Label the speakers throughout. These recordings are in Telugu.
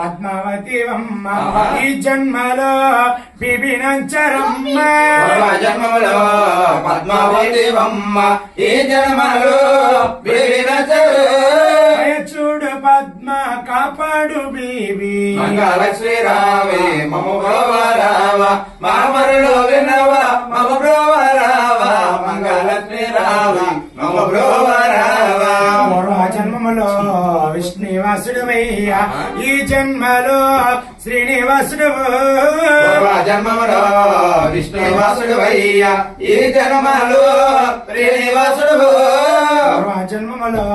Speaker 1: పద్మావతివమ్మ ఈ జన్మలో బిబినంచరమ్మ
Speaker 2: జన్మలో పద్మావతివమ్మ ఈ జన్మలో
Speaker 1: చూడు పద్మ కాపాడు బీబీ
Speaker 2: మంగళశ్రీ రావే మమ బ్రోవరావ మామరులో వినవా మమ బ్రోవరావ మంగళశ్రీ రావే మమ బ్రోవరావ
Speaker 1: జన్మములో విష్ణువాసుడువయ్యా ఈ జన్మలో శ్రీనివాసుడు
Speaker 2: జన్మములో విష్ణువాసుడువయ్యా ఈ జన్మలో శ్రీనివాసుడు
Speaker 1: జన్మములో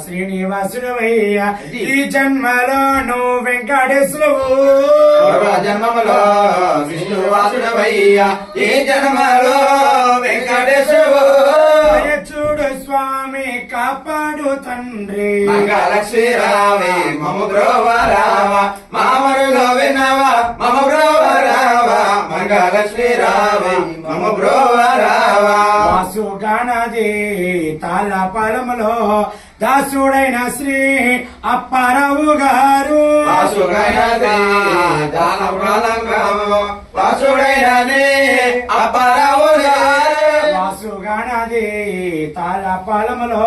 Speaker 1: శ్రీనివాసుడువయ్యా ఈ జన్మలో నువ్వు వెంకటేశ్వరువు
Speaker 2: జన్మములో విష్ణువాసుడువయ్యా ఈ జన్మలో వెంకటేశ్వరువు
Speaker 1: చూడు స్వామి కాపాడు తండ్రి
Speaker 2: మంగళశ్రీ రావే మమ బ్రోవరావ మామరులో వినవా మమ బ్రోవరావ మంగళశ్రీ రావే మమ బ్రోవరావ
Speaker 1: వాసు గణది తాళపాలములో దాసుడైన శ్రీ అప్పారావు గారు
Speaker 2: వాసుడైనది వాసుడైనది అప్పారావు గారు
Speaker 1: వాసు గణది తాళపాలములో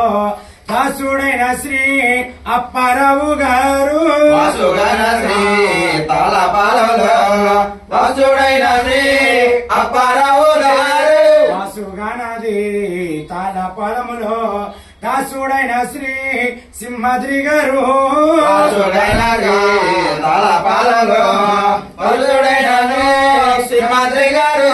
Speaker 1: దాసుడైన శ్రీ అప్పారావు గారు
Speaker 2: వాసుడైనది తాళపాలములో వాసుడైనది అప్పారావు గారు
Speaker 1: వాసు గణది తాళపాలములో దాసుడైన శ్రీ సింహాద్రి గారు
Speaker 2: వాసుడైనది తాళపాలలో వాసుడైనది సింహాద్రి గారు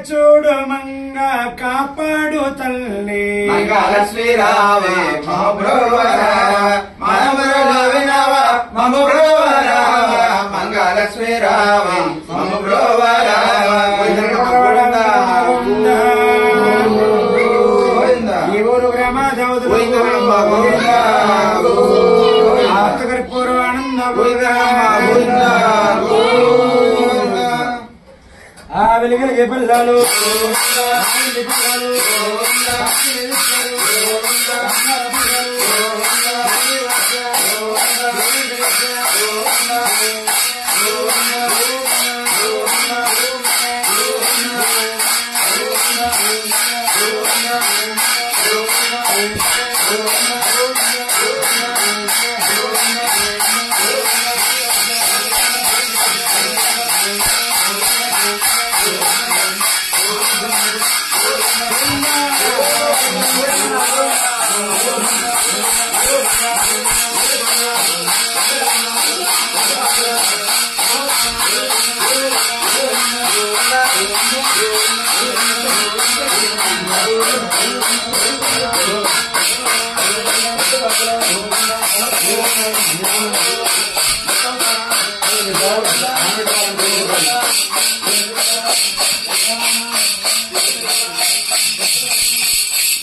Speaker 1: చూడు మంగ కాపాడు తల్లి
Speaker 2: మంగళశ్రీ రావే మమ బ్రోవరావ మామరులో వినవా మమ బ్రోవరావ మంగళశ్రీ రావే మమ బ్రోవరావ
Speaker 1: ఈ ఊరు గ్రామ దేవతలు ఆర్తకర్పూర్వ ఆనంద ఆ వెలుగులకి పిల్లలు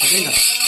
Speaker 2: Venga.